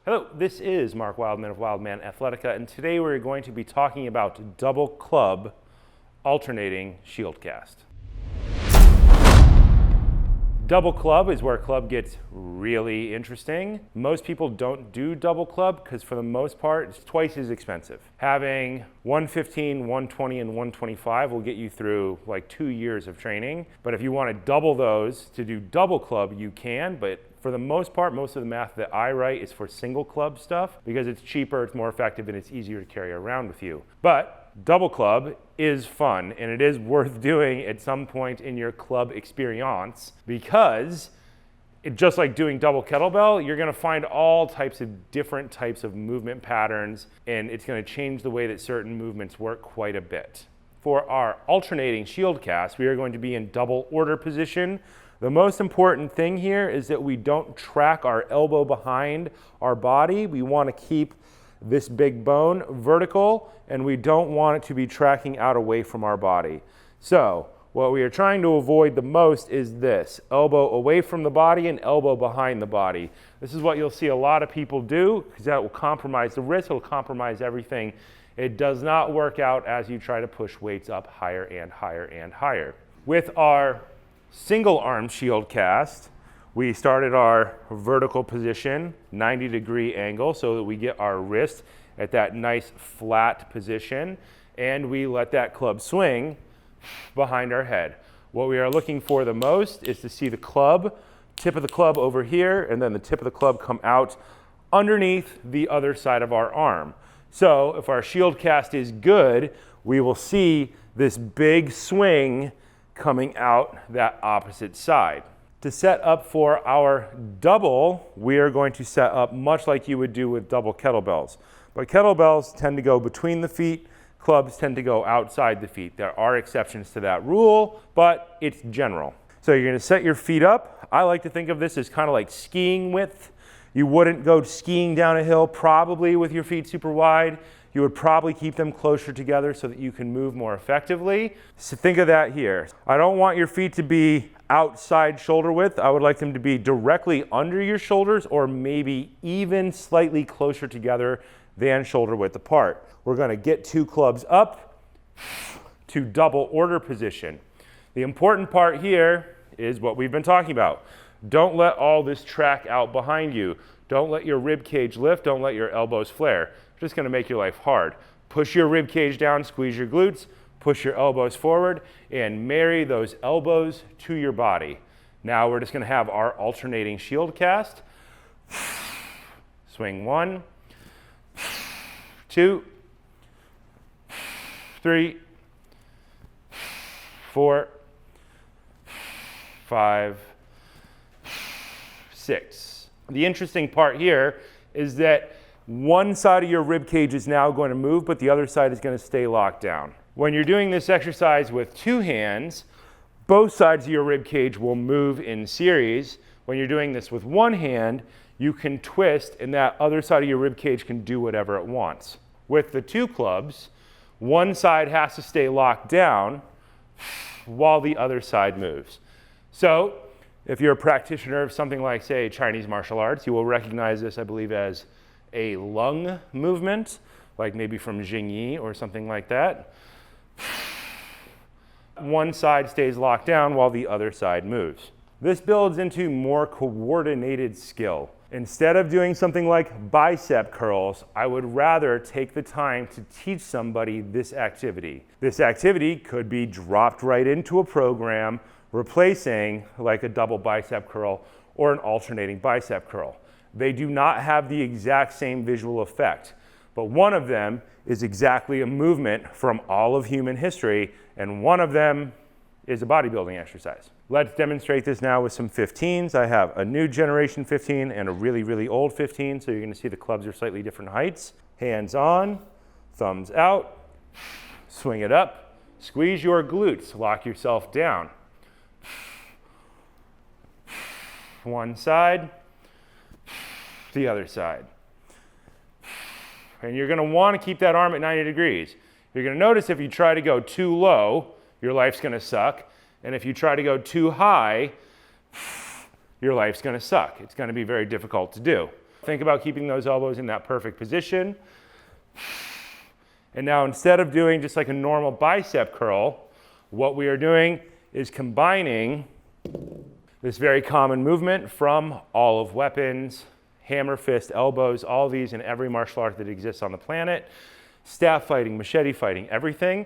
Hello, this is Mark Wildman of Wildman Athletica, and today we're going to be talking about double club alternating shield cast. Double club is where club gets really interesting. Most people don't do double club because for the most part, it's twice as expensive. Having 115, 120, and 125 will get you through like 2 years of training. But if you want to double those to do double club, you can, but for the most part, most of the math that I write is for single club stuff because it's cheaper, it's more effective, and it's easier to carry around with you. But double club is fun and it is worth doing at some point in your club experience because just like doing double kettlebell, you're gonna find all types of different types of movement patterns and it's gonna change the way that certain movements work quite a bit. For our alternating shield cast, we are going to be in double order position. The most important thing here is that we don't track our elbow behind our body. We want to keep this big bone vertical and we don't want it to be tracking out away from our body. So what we are trying to avoid the most is this, elbow away from the body and elbow behind the body. This is what you'll see a lot of people do because that will compromise the wrist, it'll compromise everything. It does not work out as you try to push weights up higher and higher and higher. With our single arm shield cast, we started our vertical position, 90-degree angle, so that we get our wrist at that nice flat position, and we let that club swing behind our head. What we are looking for the most is to see the club, tip of the club over here, and then the tip of the club come out underneath the other side of our arm. So if our shield cast is good, we will see this big swing coming out that opposite side. To set up for our double, we are going to set up much like you would do with double kettlebells. But kettlebells tend to go between the feet, clubs tend to go outside the feet. There are exceptions to that rule, but it's general. So you're gonna set your feet up. I like to think of this as kind of like skiing width. You wouldn't go skiing down a hill probably with your feet super wide. You would probably keep them closer together so that you can move more effectively. So think of that here. I don't want your feet to be outside shoulder width. I would like them to be directly under your shoulders or maybe even slightly closer together than shoulder width apart. We're gonna get 2 clubs up to double order position. The important part here is what we've been talking about. Don't let all this track out behind you. Don't let your rib cage lift. Don't let your elbows flare. It's just going to make your life hard. Push your rib cage down, squeeze your glutes, push your elbows forward, and marry those elbows to your body. Now we're just going to have our alternating shield cast. Swing 1, 2, 3, 4, 5, 6. The interesting part here is that one side of your rib cage is now going to move, but the other side is going to stay locked down. When you're doing this exercise with 2 hands, both sides of your rib cage will move in series. When you're doing this with 1 hand, you can twist and that other side of your rib cage can do whatever it wants. With the 2 clubs, one side has to stay locked down while the other side moves. So if you're a practitioner of something like, say, Chinese martial arts, you will recognize this, I believe, as a lung movement, like maybe from Jingyi or something like that. One side stays locked down while the other side moves. This builds into more coordinated skill. Instead of doing something like bicep curls, I would rather take the time to teach somebody this activity. This activity could be dropped right into a program, replacing like a double bicep curl or an alternating bicep curl. They do not have the exact same visual effect, but one of them is exactly a movement from all of human history, and one of them is a bodybuilding exercise. Let's demonstrate this now with some 15s. I have a new generation 15 and a really, really old 15, so you're gonna see the clubs are slightly different heights. Hands on, thumbs out, swing it up, squeeze your glutes, lock yourself down. One side, the other side. And you're going to want to keep that arm at 90 degrees. You're going to notice if you try to go too low, your life's going to suck. And if you try to go too high, your life's going to suck. It's going to be very difficult to do. Think about keeping those elbows in that perfect position. And now instead of doing just like a normal bicep curl, what we are doing is combining this very common movement from all of weapons, hammer, fist, elbows, all these in every martial art that exists on the planet, staff fighting, machete fighting, everything.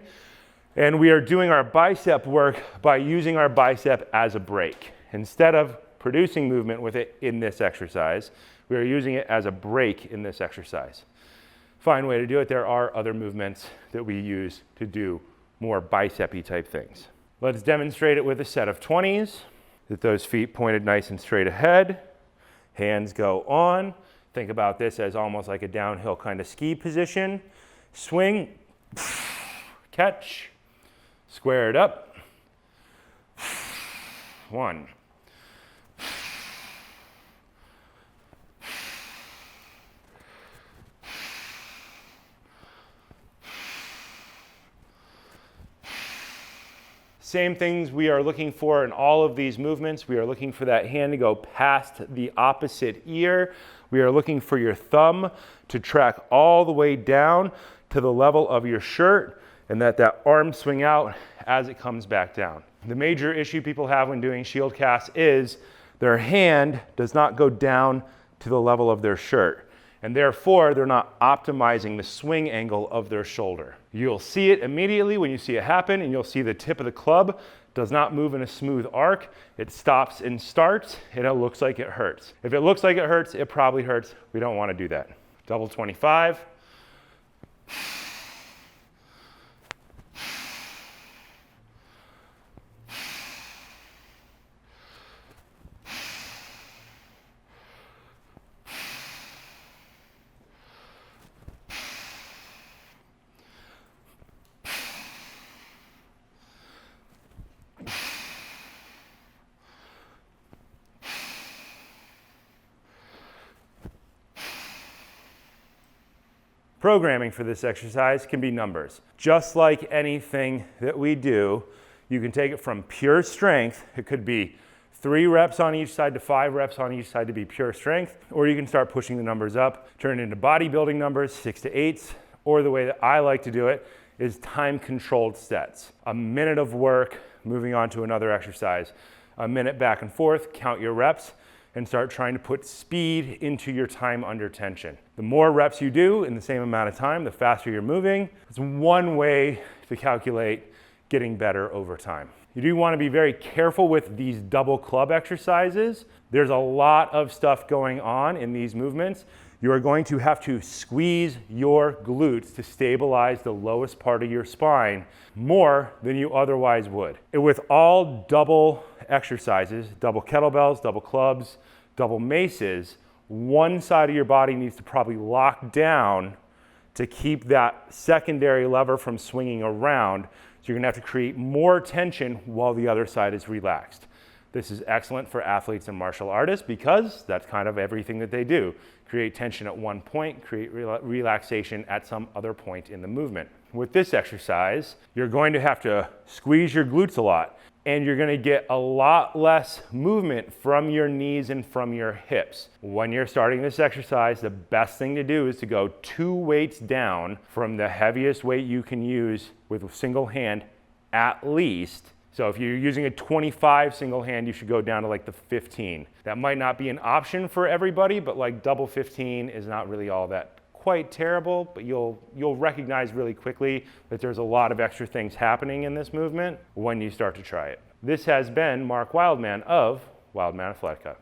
And we are doing our bicep work by using our bicep as a brake. Instead of producing movement with it in this exercise, we are using it as a brake in this exercise. Fine way to do it. There are other movements that we use to do more bicep-y type things. Let's demonstrate it with a set of 20s. With those feet pointed nice and straight ahead. Hands go on. Think about this as almost like a downhill kind of ski position. Swing, catch, square it up. 1. Same things we are looking for in all of these movements. We are looking for that hand to go past the opposite ear. We are looking for your thumb to track all the way down to the level of your shirt, and that arm swing out as it comes back down. The major issue people have when doing shield casts is their hand does not go down to the level of their shirt, and therefore they're not optimizing the swing angle of their shoulder. You'll see it immediately when you see it happen, and you'll see the tip of the club does not move in a smooth arc. It stops and starts, and it looks like it hurts. If it looks like it hurts, it probably hurts. We don't want to do that. Double 25. Programming for this exercise can be numbers. Just like anything that we do, you can take it from pure strength. It could be 3 reps on each side to 5 reps on each side to be pure strength, or you can start pushing the numbers up, turn it into bodybuilding numbers, 6 to 8s, or the way that I like to do it is time-controlled sets. A minute of work, moving on to another exercise. A minute back and forth, count your reps, and start trying to put speed into your time under tension. The more reps you do in the same amount of time, the faster you're moving. It's one way to calculate getting better over time. You do want to be very careful with these double club exercises. There's a lot of stuff going on in these movements. You are going to have to squeeze your glutes to stabilize the lowest part of your spine more than you otherwise would. And with all double exercises, double kettlebells, double clubs, double maces, one side of your body needs to probably lock down to keep that secondary lever from swinging around. So you're gonna have to create more tension while the other side is relaxed. This is excellent for athletes and martial artists because that's kind of everything that they do. Create tension at one point, create relaxation at some other point in the movement. With this exercise, you're going to have to squeeze your glutes a lot, and you're gonna get a lot less movement from your knees and from your hips. When you're starting this exercise, the best thing to do is to go 2 weights down from the heaviest weight you can use with a single hand at least. So if you're using a 25 single hand, you should go down to like the 15. That might not be an option for everybody, but like double 15 is not really all that quite terrible, but you'll recognize really quickly that there's a lot of extra things happening in this movement when you start to try it. This has been Mark Wildman of Wildman Athletica.